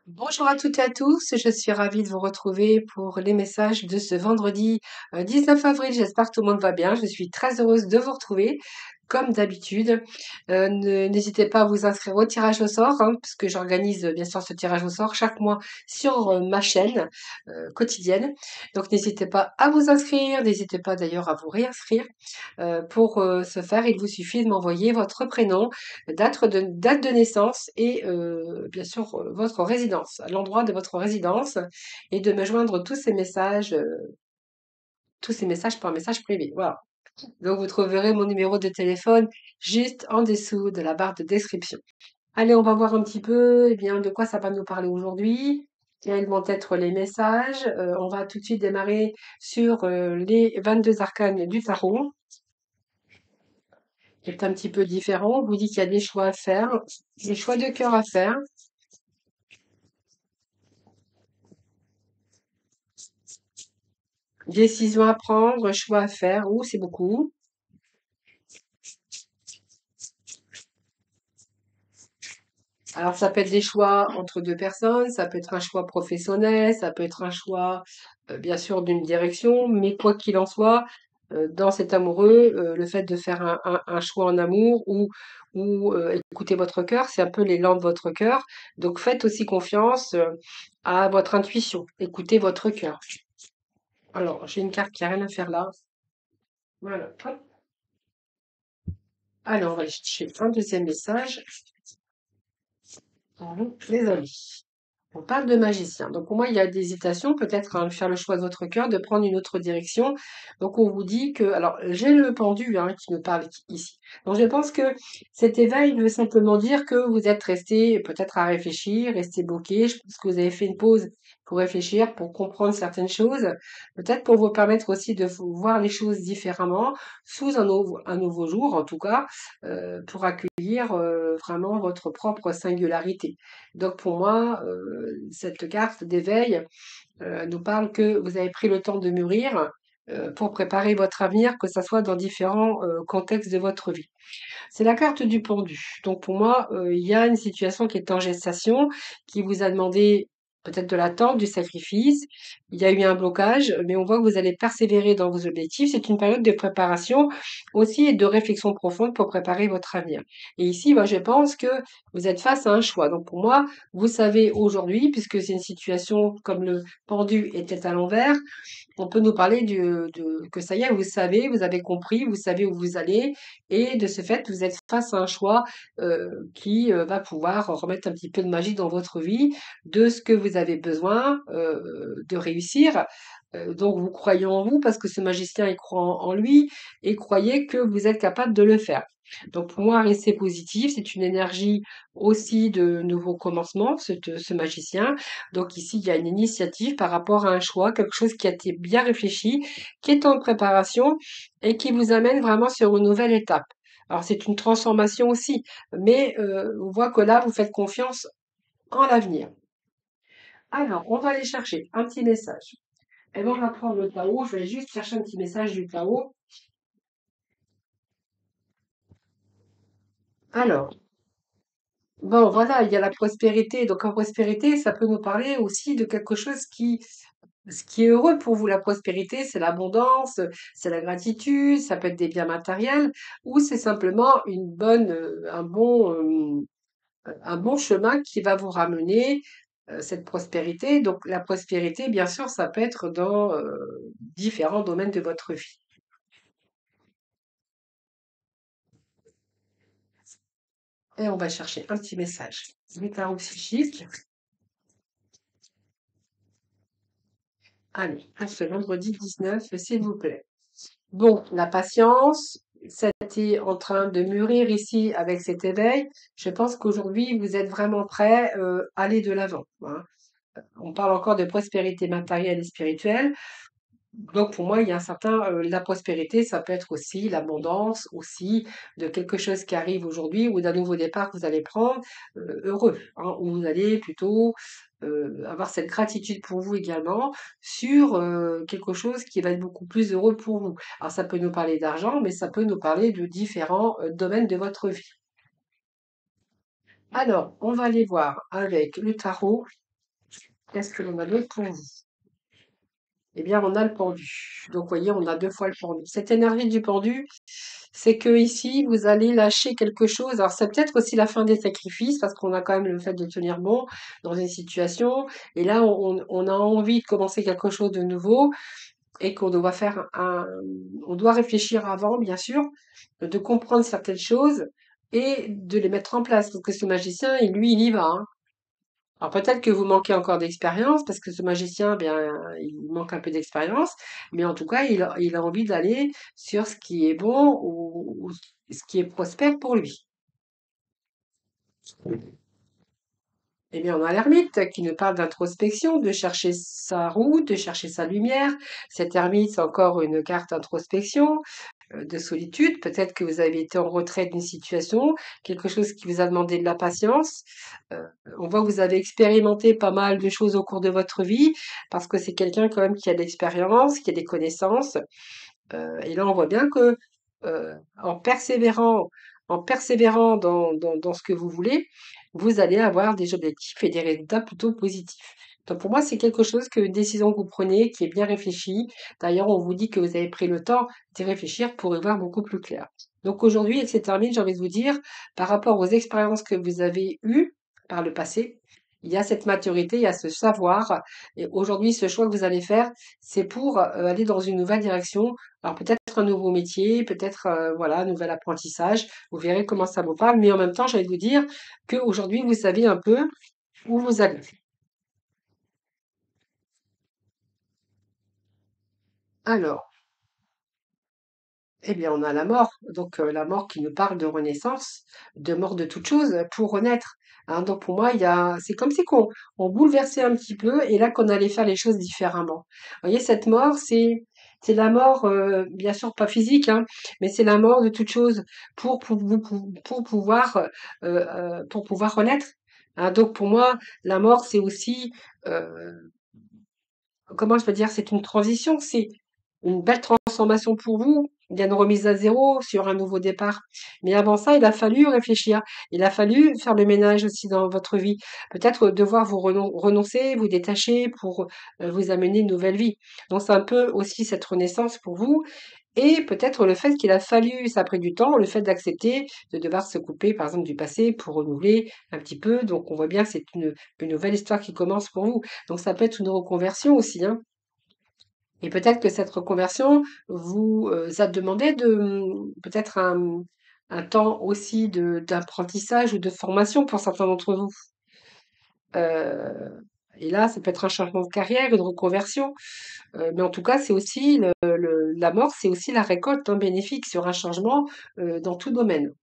Bonjour à toutes et à tous, je suis ravie de vous retrouver pour les messages de ce vendredi 19 avril. J'espère que tout le monde va bien. Je suis très heureuse de vous retrouver, comme d'habitude. N'hésitez pas à vous inscrire au tirage au sort, puisque j'organise bien sûr ce tirage au sort chaque mois sur ma chaîne quotidienne. Donc n'hésitez pas à vous inscrire, n'hésitez pas d'ailleurs à vous réinscrire. Pour ce faire, il vous suffit de m'envoyer votre prénom, date de naissance et bien sûr votre résidence, l'endroit de votre résidence, et de me joindre tous ces messages par message privé. Voilà. Donc vous trouverez mon numéro de téléphone juste en dessous de la barre de description. Allez, on va voir un petit peu eh bien, de quoi ça va nous parler aujourd'hui. Quels vont être les messages? On va tout de suite démarrer sur les 22 arcanes du tarot, qui est un petit peu différent. On vous dit qu'il y a des choix à faire, des choix de cœur à faire. Décision à prendre, choix à faire. Ouh, c'est beaucoup. Alors, ça peut être des choix entre deux personnes, ça peut être un choix professionnel, ça peut être un choix, bien sûr, d'une direction, mais quoi qu'il en soit, dans cet amoureux, le fait de faire un choix en amour ou écouter votre cœur, c'est un peu l'élan de votre cœur. Donc, faites aussi confiance à votre intuition. Écoutez votre cœur. Alors, j'ai une carte qui a rien à faire là. Voilà. Hop. Alors, on va aller chercher un deuxième message. Pardon, désolée. On parle de magicien. Donc pour moi, il y a des hésitations, peut-être à faire le choix de votre cœur, de prendre une autre direction. Donc on vous dit que, alors j'ai le pendu qui me parle ici. Donc je pense que cet éveil veut simplement dire que vous êtes resté peut-être à réfléchir, resté bloqué. Je pense que vous avez fait une pause pour réfléchir, pour comprendre certaines choses, peut-être pour vous permettre aussi de voir les choses différemment, sous un nouveau jour en tout cas, pour accueillir vraiment votre propre singularité. Donc pour moi, cette carte d'éveil nous parle que vous avez pris le temps de mûrir pour préparer votre avenir, que ça soit dans différents contextes de votre vie. C'est la carte du pendu. Donc pour moi, il y a une situation qui est en gestation, qui vous a demandé peut-être de l'attente, du sacrifice. Il y a eu un blocage, mais on voit que vous allez persévérer dans vos objectifs. C'est une période de préparation aussi et de réflexion profonde pour préparer votre avenir. Et ici, moi, je pense que vous êtes face à un choix. Donc pour moi, vous savez aujourd'hui, puisque c'est une situation comme le pendu était à l'envers, on peut nous parler que ça y est, vous savez, vous avez compris, vous savez où vous allez, et de ce fait, vous êtes face à un choix qui va pouvoir remettre un petit peu de magie dans votre vie, de ce que vous avez besoin de réussir. Donc vous croyez en vous parce que ce magicien il croit en lui et croyez que vous êtes capable de le faire. Donc pour moi, restez positif, c'est une énergie aussi de nouveau commencement, ce magicien. Donc ici, il y a une initiative par rapport à un choix, quelque chose qui a été bien réfléchi, qui est en préparation et qui vous amène vraiment sur une nouvelle étape. Alors c'est une transformation aussi, mais on voit que là, vous faites confiance en l'avenir. Alors, on va aller chercher un petit message. Et bon, on va prendre le Tao. Je vais juste chercher un petit message du Tao. Alors, bon, voilà, il y a la prospérité. Donc en prospérité, ça peut nous parler aussi de quelque chose ce qui est heureux pour vous, la prospérité, c'est l'abondance, c'est la gratitude, ça peut être des biens matériels, ou c'est simplement un bon chemin qui va vous ramener cette prospérité. Donc la prospérité, bien sûr, ça peut être dans différents domaines de votre vie. Et on va chercher un petit message du tarot psychique. Allez, pour ce vendredi 19, s'il vous plaît. Bon, la patience, ça a été en train de mûrir ici avec cet éveil. Je pense qu'aujourd'hui, vous êtes vraiment prêt à aller de l'avant, hein. On parle encore de prospérité matérielle et spirituelle. Donc pour moi, il y a un certain, la prospérité, ça peut être aussi l'abondance, aussi de quelque chose qui arrive aujourd'hui ou d'un nouveau départ que vous allez prendre, heureux, hein, où vous allez plutôt avoir cette gratitude pour vous également sur quelque chose qui va être beaucoup plus heureux pour vous. Alors ça peut nous parler d'argent, mais ça peut nous parler de différents domaines de votre vie. Alors, on va aller voir avec le tarot. Qu'est-ce que l'on a d'autre pour vous? Eh bien, on a le pendu. Donc, vous voyez, on a 2 fois le pendu. Cette énergie du pendu, c'est que ici, vous allez lâcher quelque chose. Alors, c'est peut-être aussi la fin des sacrifices, parce qu'on a quand même le fait de tenir bon dans une situation. Et là, on a envie de commencer quelque chose de nouveau et qu'on doit faire on doit réfléchir avant, bien sûr, de comprendre certaines choses et de les mettre en place. Parce que ce magicien, lui, il y va, hein. Alors peut-être que vous manquez encore d'expérience parce que ce magicien, bien, il manque un peu d'expérience, mais en tout cas, il a envie d'aller sur ce qui est bon ou ce qui est prospère pour lui. Eh bien, on a l'ermite qui nous parle d'introspection, de chercher sa route, de chercher sa lumière. Cet ermite, c'est encore une carte introspection, de solitude. Peut-être que vous avez été en retrait d'une situation, quelque chose qui vous a demandé de la patience. Euh, on voit que vous avez expérimenté pas mal de choses au cours de votre vie, parce que c'est quelqu'un quand même qui a de l'expérience, qui a des connaissances. Et là, on voit bien que en persévérant dans ce que vous voulez, vous allez avoir des objectifs et des résultats plutôt positifs. Donc pour moi, c'est quelque chose que une décision que vous prenez qui est bien réfléchie. D'ailleurs, on vous dit que vous avez pris le temps d'y réfléchir pour y voir beaucoup plus clair. Donc aujourd'hui, et c'est terminé, j'ai envie de vous dire, par rapport aux expériences que vous avez eues par le passé, il y a cette maturité, il y a ce savoir. Et aujourd'hui, ce choix que vous allez faire, c'est pour aller dans une nouvelle direction. Alors peut-être un nouveau métier, peut-être voilà, un nouvel apprentissage. Vous verrez comment ça vous parle. Mais en même temps, j'allais vous dire qu'aujourd'hui, vous savez un peu où vous allez. Alors, eh bien, on a la mort. Donc la mort qui nous parle de renaissance, de mort de toute chose pour renaître. Hein, donc pour moi, c'est comme si on bouleversait un petit peu et là qu'on allait faire les choses différemment. Vous voyez, cette mort, c'est la mort, bien sûr pas physique, hein, mais c'est la mort de toute chose pour pouvoir renaître. Hein, donc pour moi, la mort, c'est aussi euh, comment je peux dire, c'est une transition, c'est une belle transformation pour vous. Il y a une remise à zéro sur un nouveau départ. Mais avant ça, il a fallu réfléchir. Il a fallu faire le ménage aussi dans votre vie. Peut-être devoir vous renoncer, vous détacher pour vous amener une nouvelle vie. Donc c'est un peu aussi cette renaissance pour vous. Et peut-être le fait qu'il a fallu, ça a pris du temps, le fait d'accepter de devoir se couper, par exemple, du passé pour renouveler un petit peu. Donc, on voit bien que c'est une nouvelle histoire qui commence pour vous. Donc, ça peut être une reconversion aussi, hein. Et peut-être que cette reconversion vous a demandé peut-être un temps aussi d'apprentissage ou de formation pour certains d'entre vous. Euh, et là, ça peut être un changement de carrière, une reconversion. Mais en tout cas, c'est aussi la mort, c'est aussi la récolte d'un bénéfique sur un changement dans tout domaine.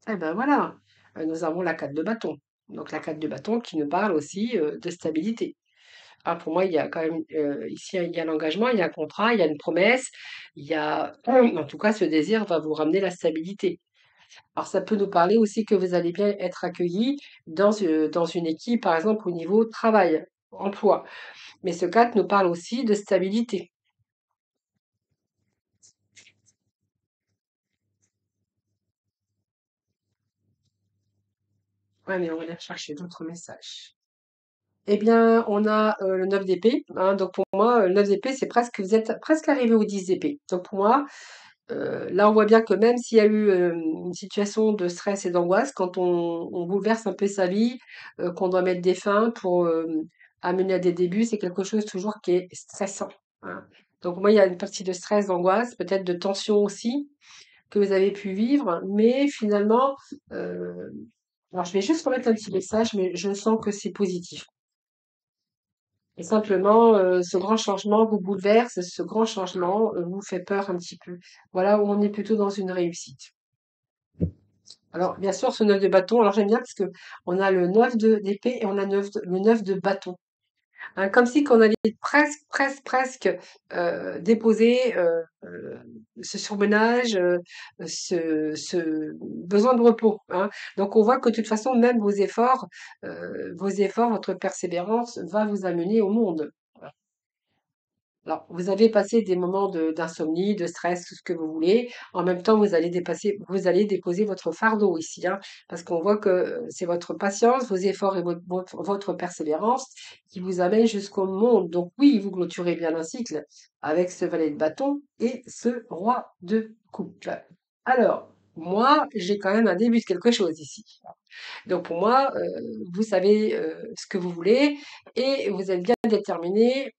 Eh ben voilà, nous avons la 4 de bâton. Donc la 4 de bâton qui nous parle aussi de stabilité. Ah, pour moi, il y a quand même ici, il y a l'engagement, il y a un contrat, il y a une promesse, il y a, en tout cas, ce désir va vous ramener la stabilité. Alors ça peut nous parler aussi que vous allez bien être accueilli dans une équipe, par exemple au niveau travail, emploi. Mais ce 4 nous parle aussi de stabilité. Ouais, mais on va aller chercher d'autres messages. Eh bien, on a le 9 d'épée, hein, donc pour moi, le 9 d'épée, c'est presque, vous êtes presque arrivé au 10 d'épée. Donc pour moi, là, on voit bien que même s'il y a eu une situation de stress et d'angoisse, quand on bouleverse un peu sa vie, qu'on doit mettre des fins pour amener à des débuts, c'est quelque chose toujours qui est stressant, hein. Donc moi, il y a une partie de stress, d'angoisse, peut-être de tension aussi, que vous avez pu vivre, mais finalement, euh, alors je vais juste remettre un petit message, mais je sens que c'est positif. Et simplement, ce grand changement vous bouleverse, ce grand changement vous fait peur un petit peu. Voilà où on est plutôt dans une réussite. Alors, bien sûr, ce 9 de bâton, alors j'aime bien parce que on a le 9 d'épée et on a le 9 de bâton. Hein, comme si qu'on allait presque déposer ce surmenage, ce besoin de repos, hein. Donc on voit que de toute façon, même vos efforts, votre persévérance va vous amener au monde. Alors, vous avez passé des moments d'insomnie, de stress, tout ce que vous voulez. En même temps, vous allez déposer votre fardeau ici, hein, parce qu'on voit que c'est votre patience, vos efforts et votre persévérance qui vous amènent jusqu'au monde. Donc oui, vous clôturez bien un cycle avec ce valet de bâton et ce roi de coupe. Alors, moi, j'ai quand même un début de quelque chose ici. Donc pour moi, vous savez ce que vous voulez et vous êtes bien déterminé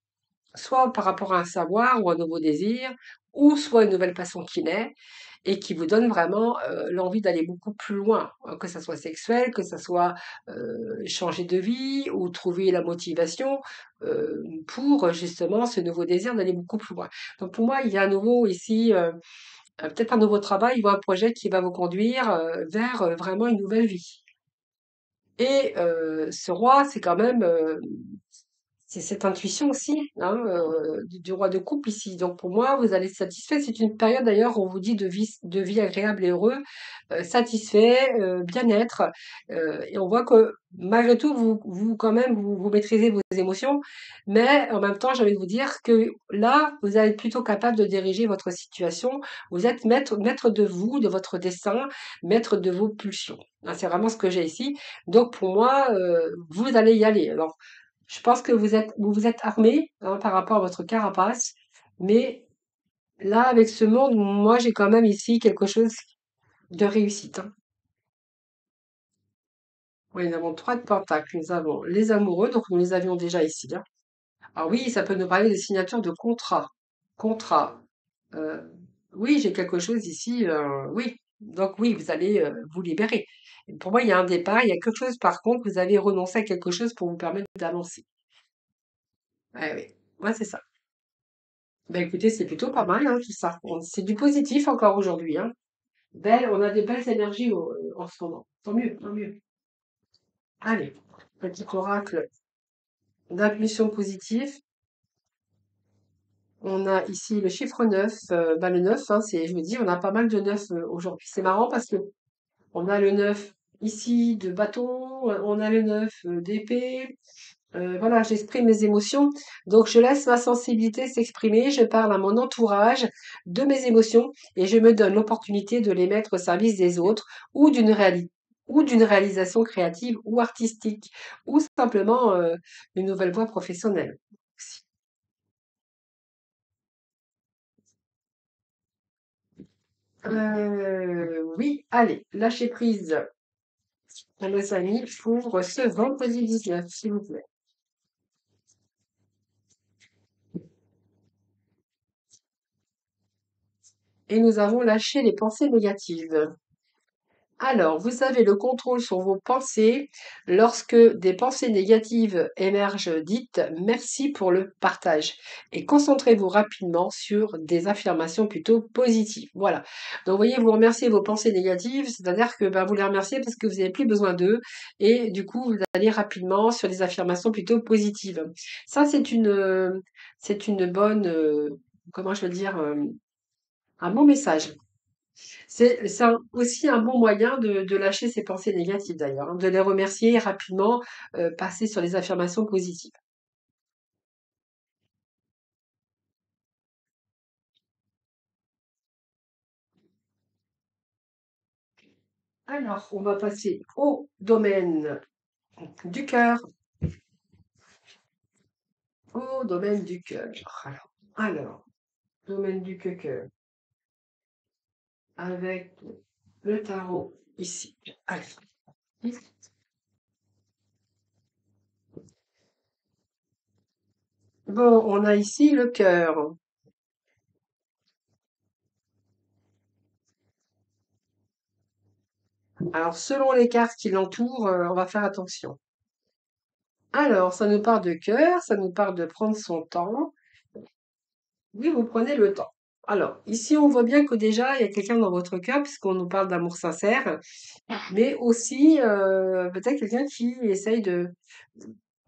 soit par rapport à un savoir ou un nouveau désir, ou soit une nouvelle passion qui naît et qui vous donne vraiment l'envie d'aller beaucoup plus loin, que ça soit sexuel, que ça soit changer de vie ou trouver la motivation pour justement ce nouveau désir d'aller beaucoup plus loin. Donc pour moi, il y a à nouveau ici peut-être un nouveau travail ou un projet qui va vous conduire vers vraiment une nouvelle vie. Et ce roi, c'est quand même c'est cette intuition aussi, hein, du roi de coupe ici. Donc pour moi, vous allez être satisfait. C'est une période d'ailleurs où on vous dit de vie agréable et heureux, satisfait, bien-être. Et on voit que malgré tout, vous quand même, vous maîtrisez vos émotions, mais en même temps, j'ai envie de vous dire que là, vous allez être plutôt capable de diriger votre situation. Vous êtes maître de vous, de votre destin, maître de vos pulsions. Hein, c'est vraiment ce que j'ai ici. Donc pour moi, vous allez y aller. Alors je pense que vous vous êtes armé, hein, par rapport à votre carapace, mais là, avec ce monde, moi, j'ai quand même ici quelque chose de réussite, hein. Oui, nous avons 3 de pentacles. Nous avons les amoureux, donc nous les avions déjà ici, hein. Alors oui, ça peut nous parler des signatures de contrats. Contrats. Euh, oui, j'ai quelque chose ici, oui. Donc oui, vous allez vous libérer. Et pour moi, il y a un départ, il y a quelque chose, par contre, vous avez renoncé à quelque chose pour vous permettre d'avancer. Ouais, oui, ouais, c'est ça. Ben écoutez, c'est plutôt pas mal, hein, tout ça. C'est du positif encore aujourd'hui, hein. On a des belles énergies en ce moment. Tant mieux, tant mieux. Allez, petit oracle d'impulsion positive. On a ici le chiffre 9. Le 9, hein, je me dis, on a pas mal de 9 aujourd'hui. C'est marrant parce que on a le 9 ici de bâton, on a le 9 d'épée. Voilà, j'exprime mes émotions. Donc, je laisse ma sensibilité s'exprimer. Je parle à mon entourage de mes émotions et je me donne l'opportunité de les mettre au service des autres ou ou d'une réalisation créative ou artistique ou simplement une nouvelle voie professionnelle. Oui, allez, lâchez prise à nos amis pour ce vendredi 19, s'il vous plaît. Et nous avons lâché les pensées négatives. Alors, vous avez le contrôle sur vos pensées. Lorsque des pensées négatives émergent, dites merci pour le partage et concentrez-vous rapidement sur des affirmations plutôt positives. Voilà. Donc, vous voyez, vous remerciez vos pensées négatives, c'est-à-dire que ben, vous les remerciez parce que vous n'avez plus besoin d'eux et du coup, vous allez rapidement sur des affirmations plutôt positives. Ça, c'est une bonne, comment je veux dire, un bon message. Aussi un bon moyen de lâcher ses pensées négatives d'ailleurs, hein, de les remercier et rapidement passer sur les affirmations positives. Alors, on va passer au domaine du cœur. Au domaine du cœur. Alors, domaine du cœur avec le tarot ici. Allez. Bon, on a ici le cœur. Alors, selon les cartes qui l'entourent, on va faire attention. Alors, ça nous parle de cœur, ça nous parle de prendre son temps. Oui, vous prenez le temps. Alors, ici, on voit bien que déjà, il y a quelqu'un dans votre cœur, puisqu'on nous parle d'amour sincère, mais aussi peut-être quelqu'un qui essaye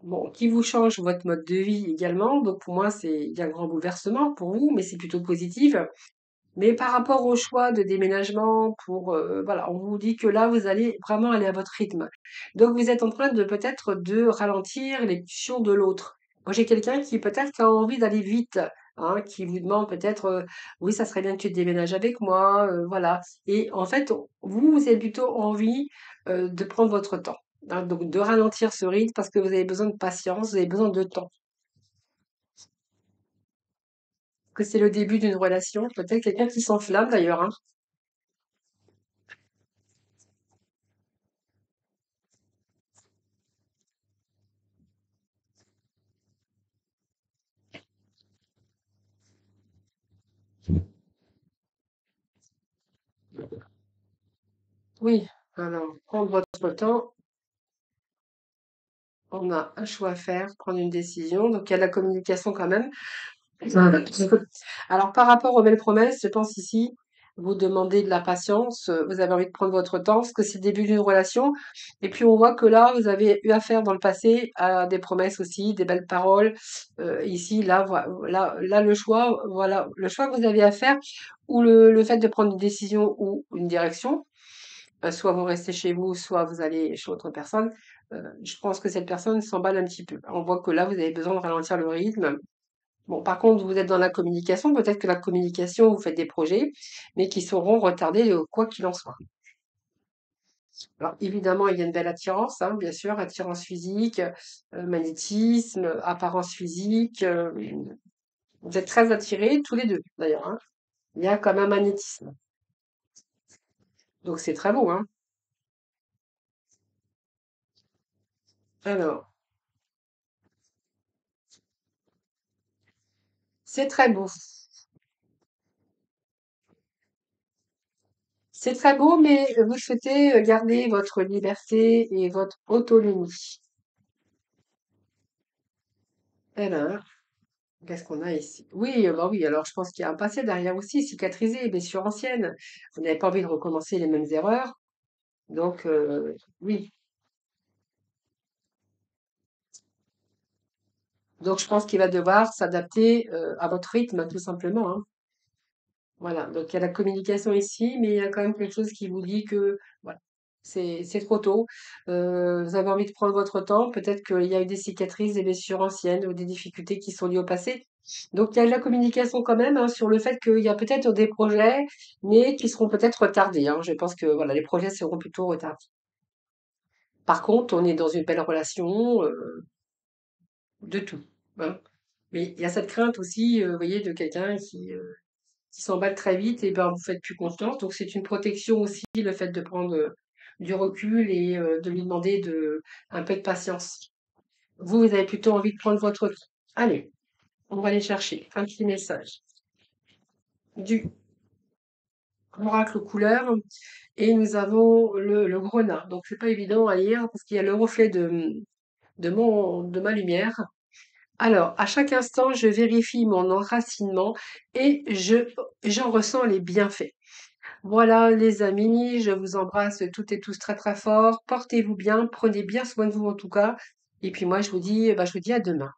bon, qui vous change votre mode de vie également. Donc, pour moi, il y a un grand bouleversement pour vous, mais c'est plutôt positif. Mais par rapport au choix de déménagement, voilà, on vous dit que là, vous allez vraiment aller à votre rythme. Donc, vous êtes en train de peut-être de ralentir les pulsions de l'autre. Moi, j'ai quelqu'un qui peut-être a envie d'aller vite, hein, qui vous demande peut-être, oui, ça serait bien que tu déménages avec moi, voilà. Et en fait, vous, vous avez plutôt envie de prendre votre temps, hein, donc de ralentir ce rythme parce que vous avez besoin de patience, vous avez besoin de temps. Que c'est le début d'une relation, peut-être quelqu'un qui s'enflamme d'ailleurs, hein. Oui, alors prendre votre temps, on a un choix à faire, prendre une décision, donc il y a de la communication quand même. Ouais. Alors, par rapport aux belles promesses, je pense ici, vous demandez de la patience, vous avez envie de prendre votre temps, parce que c'est le début d'une relation. Et puis, on voit que là, vous avez eu affaire dans le passé à des promesses aussi, des belles paroles. Ici, là, là, le choix, voilà, le choix que vous avez à faire, ou le fait de prendre une décision ou une direction, soit vous restez chez vous, soit vous allez chez autre personne. Je pense que cette personne s'emballe un petit peu. On voit que là, vous avez besoin de ralentir le rythme. Bon, par contre, vous êtes dans la communication, peut-être que la communication, vous faites des projets, mais qui seront retardés quoi qu'il en soit. Alors, évidemment, il y a une belle attirance, hein, bien sûr, attirance physique, magnétisme, apparence physique. Vous êtes très attirés, tous les deux, d'ailleurs, hein. Il y a comme un magnétisme. Donc, c'est très beau, hein. Alors, c'est très beau. C'est très beau, mais vous souhaitez garder votre liberté et votre autonomie. Alors, qu'est-ce qu'on a ici? Oui, bah oui, alors je pense qu'il y a un passé derrière aussi, cicatrisé, blessure ancienne. Vous n'avez pas envie de recommencer les mêmes erreurs. Donc, oui. Donc, je pense qu'il va devoir s'adapter à votre rythme, tout simplement, hein. Voilà. Donc, il y a la communication ici, mais il y a quand même quelque chose qui vous dit que, voilà, c'est trop tôt. Vous avez envie de prendre votre temps. Peut-être qu'il y a eu des cicatrices, des blessures anciennes ou des difficultés qui sont liées au passé. Donc, il y a de la communication quand même, hein, sur le fait qu'il y a peut-être des projets, mais qui seront peut-être retardés, hein. Je pense que voilà, les projets seront plutôt retardés. Par contre, on est dans une belle relation, de tout, hein. Mais il y a cette crainte aussi, vous voyez, de quelqu'un qui s'emballe très vite et ben vous faites plus confiance. Donc c'est une protection aussi, le fait de prendre du recul et de lui demander un peu de patience. Vous, vous avez plutôt envie de prendre votre temps. Allez, on va aller chercher un petit message du oracle couleur et nous avons le grenat. Donc c'est pas évident à lire parce qu'il y a le reflet de ma lumière. Alors, à chaque instant, je vérifie mon enracinement et j'en ressens les bienfaits. Voilà, les amis, je vous embrasse toutes et tous très très fort. Portez-vous bien, prenez bien soin de vous en tout cas. Et puis moi, je vous dis à demain.